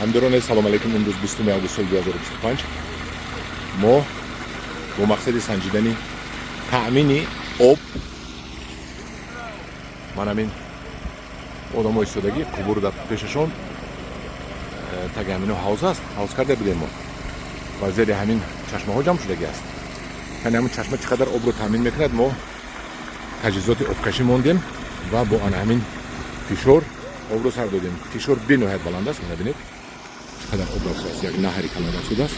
همدران سلام علیکم. امروز 20 آگوست سال 2025 ما با مقصد سنجیدن تأمین آب من همین آدم های ایستادگی قبور در پیششون تگ همین حوض است، حوض کرده بودیم ما و زیر همین چشمه ها جمع شدگی است. یعنی همین چشمه چقدر آب رو تأمین میکند. ما تجهیزات آبکشی موندیم و با آن همین فشار آب رو سر دادیم. فشار به نهایت بلند است. می‌بینید چقدر آب را است، یک نهری کاملا شده است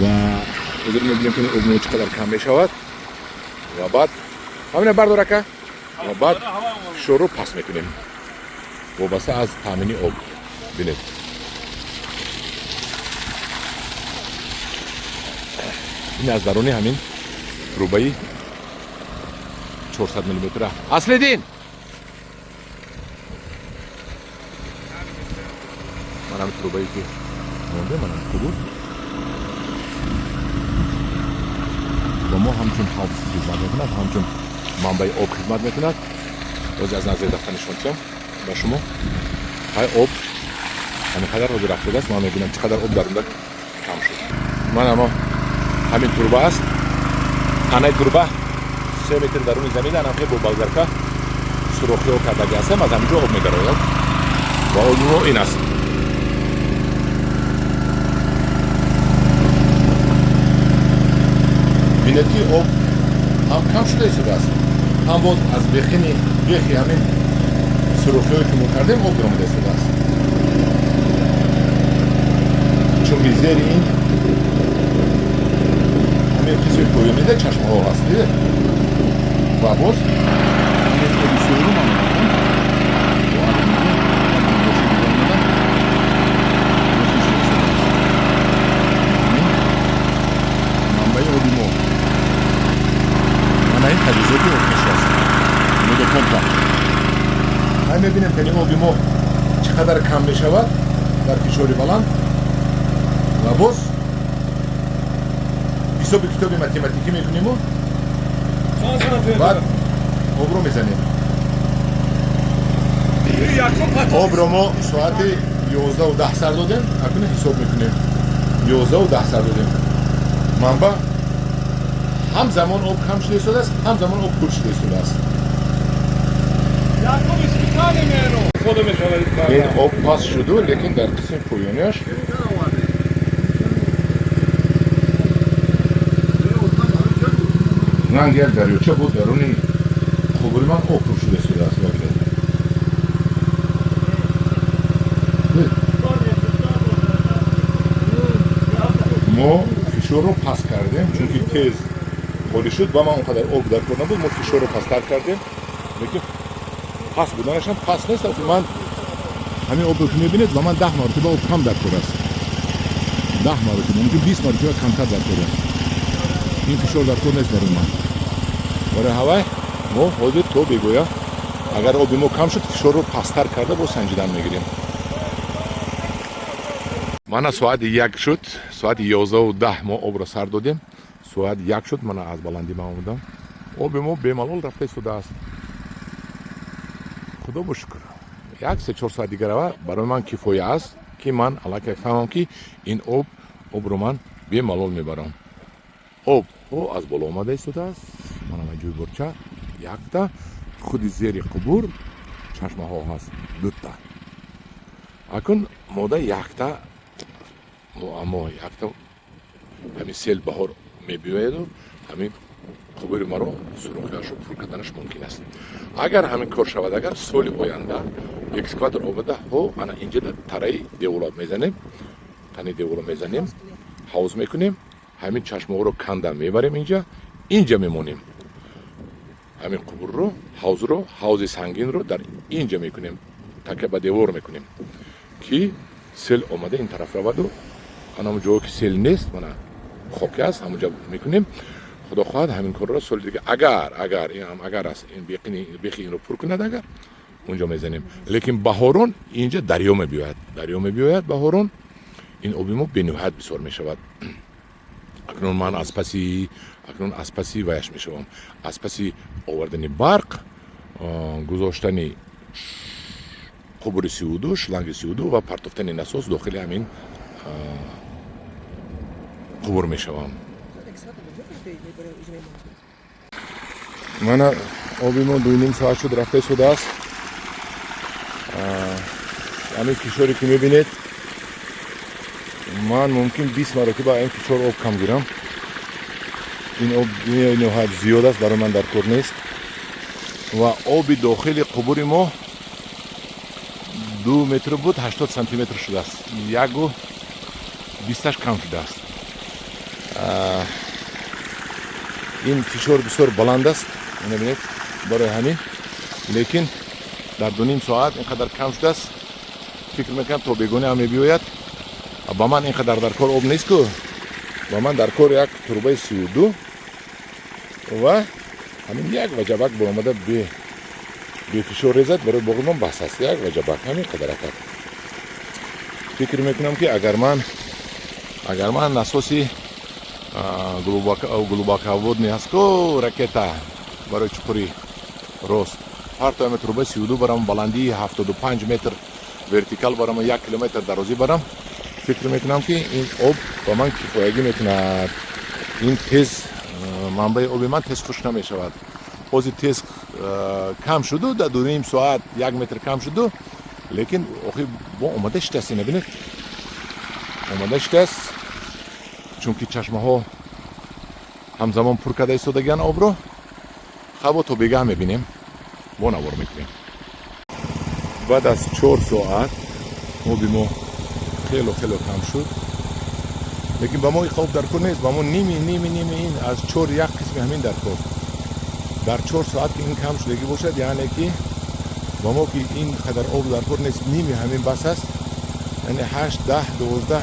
و اجازه میدیم که آب چقدر کم میشود و بعد همین برداره که و بعد فشار رو پس میکنیم وابسته از تامین آب. ببینید این از درون همین روبایی 400 میلیمتر اصل دین. من هم روبایی که مونده من هم کبود و ما همچون حوض خدمت میکند، همچون منبع آب خدمت میکند. روز از نظر دفتر نشون میدم با شما. های آب همینقدر رو رفته است. من میبینم چقدر آب در اون کم شد. من اما همین توربه است. تنه توربه 3 متر درون زمین هم که با بلگرکه سوراخی ها کردگی هستم. از همینجا آب میگراید و آب این است. بینید که آب هم کم شده ایستاده است. هم باز از بیخی همین سوراخی هایی که ما کردیم آب درآمده ایستاده است. چون که زیر این همین قسمت پایینی چشمه ها هست دیده و باز همین آبی سوی رو من میکنم منبع آبی ما من این تجهیزاتی آبکشی است. مود پمپ هم میبینیم که این آبی ما چقدر کم میشود در فشار بلند و باز حساب کتاب متماتیکی میکنیم و بعد آب رو میزنیم. آب رو ما ساعت 11 و 10 سر دادیم. اکنون حساب میکنیم 11 و 10 سر دادیم. منبع هم زمان آب کم شده ایستاده است، هم زمان آب پر شده ایستاده است. این آب پاس شده لیکن در قسم پایانیش رنگ یک دریاچه بود. درون قبور من آب پر شده ایستاده است. ما فشار رو پس کردیم چون که تیز خالی شد و من اونقدر آب در کار نبود. ما فشار رو پستر کردیم لیکن پس بودنش هم پس نیست. من همین آب رو که میبینید و من 10 مرتبه آب کم در کار است. 10 مرتبه ممکن 20 مرتبه کمتر در کار است. این فشار در کار نیست برای من. برای هوای ما حاضر تو بگویا اگر آب ما کم شد فشار رو پستر کرده با سنجیدن میگیریم. من ساعت 1 شد، ساعت 11 و 10 ما آب را سر دادیم. ساعت 1 شد من از بلندی ما آمدم. آب ما بی‌ملال رفته ایستاده است. خدا با شکر. 1-3-4 ساعت دیگر برای من کفایه است که من علاقه فهمم که این آب رو من بی‌ملال میبرم. آب از بالا آمده ایستاده است. من هم جوی برچه یک تا خود زیر قبور چشمه ها هست 2 تا. اکن ماده یک تا اما یک تا همین سیل بهار میبیاید و همین قبور ما رو سوراخیاش رو پر کردنش ممکن است. اگر همین کار شود، اگر سال آینده اکسکواتر آمده انا اینجا تره دیوار میزنیم، تنه دیوار میزنیم، حوض میکنیم، همین چشمه ها رو کنده میبریم اینجا میمونیم. همین قبور رو حوض سنگین رو در اینجا میکنیم، تکه به دیوار میکنیم که سیل آمده این طرف رود و انا جایی که سیل نیست من خاکی است همونجا میکنیم. خدا خواهد همین کار را سال دیگه اگر این هم اگر است این بیخی این رو پر کند اگر اونجا میزنیم. لیکن بهارون اینجا دریا میبیاید بهارون این آبی ما بنهایت بسیار میشود. اکنون من از پسی ویش میشوم. از پسی آوردن برق، گذاشتن қубури 32 шланги 32 ва партофтани насос дохили ҳамин қубур мешавам. мана оби мо 2.5 соат шуд рафта истодааст. ҳамин фишоре ки мебинед, ман мумкин 20 маротиба ин фишор об кам гирам. ин об ниҳоят зиёд аст, барои ман дар кор нест. ва оби дохили қубури мо 2 метр буд 80 сантиметр шудааст. 1.20 кам шудааст. ин фишор бисёр баланд аст, мебинед, барои ҳамин. лекин дар 2.5 соат ин қадар кам шудааст. фикр мекунам то бегона ҳам мебиёяд. ба ман ин қадар дар кор об нест ку. ба ман дар кор як трубаи 32 ва ҳамин як ваҷабак баромада бефишор резад барои боғи ман бас аст. Як ваҷабак ҳамин қадар акад. фикр мекунам ки агар ман насоси глубоководни ҳастку ракета барои чуқури рост партоями трубаи 32 барам, баландии 75 метр вертикал барам, 1 километр дарозӣ барам, фикр мекунам ки ин об ба ман кифоягӣ метавонад. ин тез манбаи оби ман тез хушк намешавад. ҳозир тез кам шуду, дар 2.5 соат 1 метр кам шуду, лекин охир бо омада шудааст. набинед, омада шудааст, чунки чашмаҳо ҳамзамон пур карда истодагиян обро. хабо то бегаҳ мебинем, бо навор мекунем. баъд аз 4 соат оби мо хело кам шуд, лекин ба мо об дар кор нест. ба мо ними ин аз 4 як қисми ҳамин дар кор. дар 4 соат ки ин кам шудагӣ бошад, яъне ки ба мо ки ин қадар об дар кор нест, ними ҳамин бас аст, яъне 8 10 12.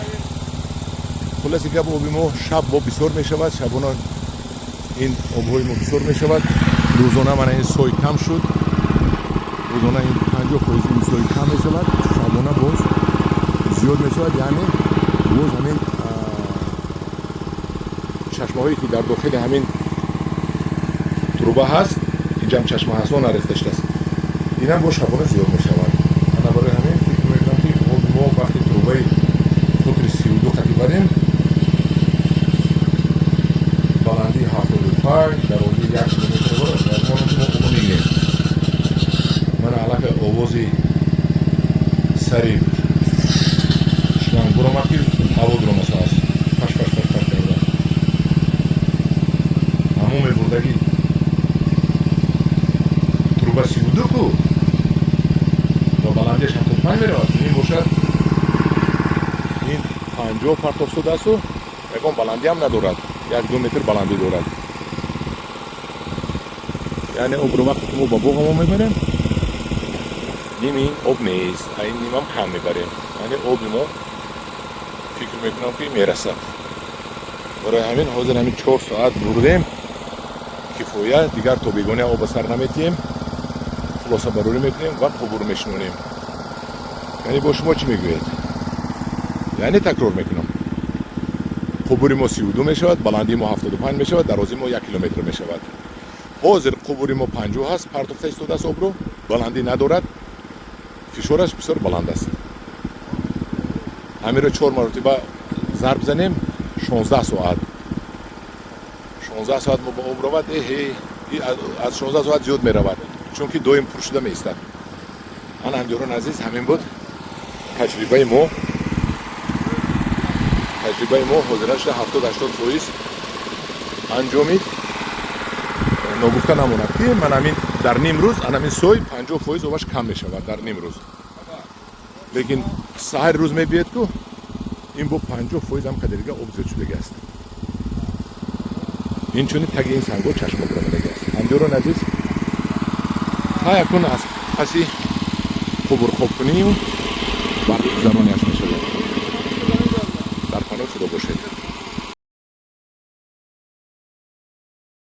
хулоси гап, оби мо шаб бо бисёр мешавад. шабона ин обҳои мо бисёр мешавад. рӯзона мана ин сой кам шуд, рӯзона ин 50% ин сой кам мешавад, шабона боз зиёд мешавад. яъне боз ҳамин чашмаҳое ки дар дохили ҳамин труба ҳаст, инҷам чашма ҳаст, нарехта шудааст, инам бо шабона зиёд мешавад. ана барои ҳамин фикр мекунам ки оби мо вақти трубаи қутри 32 қатӣ барем, баландии 75, дарозии 1 километр борад, мо обо мегирем. мана аллакай овози сари шланг буромад ки ҳаво дуромаса аст. паш карда ҳамон мебурдаги труба 32 ку ба баландиаш 75 меравад. ин бошад ин 50 партоф шудаасту ягон баландӣ ҳам надорад, 1-2 метр баландӣ дорад. яъне обро вақте ки мо ба боғ мо мебарем, ними ин об нест, ин нимам кам мебарем. яъне оби мо фикр мекунам ки мерасад. барои ҳамин ҳозир ҳамин 4 соат бурдем, кифоя. дигар то бегона оба сар наметием, хулосабарорӣ мекунем ва қубур мешинонем. яъне бо шумо чӣ мегӯяд? яъне такрор мекунам. қубури мо 32 мешавад, баландии мо 75 мешавад, дарозии мо 1 километр мешавад. ҳозир қубури мо 50 ҳаст, партофта истодааст обро, баландӣ надорад, фишораш бисёр баланд аст. ҳамиро 4 маротиба зарб занем, 16 соат. 16 соат мо ба об равад, аз 16 соат зиёд меравад, чунки доим пур шуда меистад. ана ҳамҷорон азиз, ҳамин буд таҷрибаи мо. таҷрибаи мо ҳозира шуда 70-80% анҷомид. ногуфта намонад ки ман ҳамин дар ним рӯз ҳамин сой 50% обаш кам мешавад дар ним рӯз. лекин саҳари рӯз мебиед ку ин бо 50% ҳам қадарига об зиёд шудагааст. инчунин таги ин санго чашма бурамадагааст. ҳамҷорон азиз, ҳа якун аз паси қубурхобкунию вақт гузарониаш мешавад. дар паноҳ худо бошед.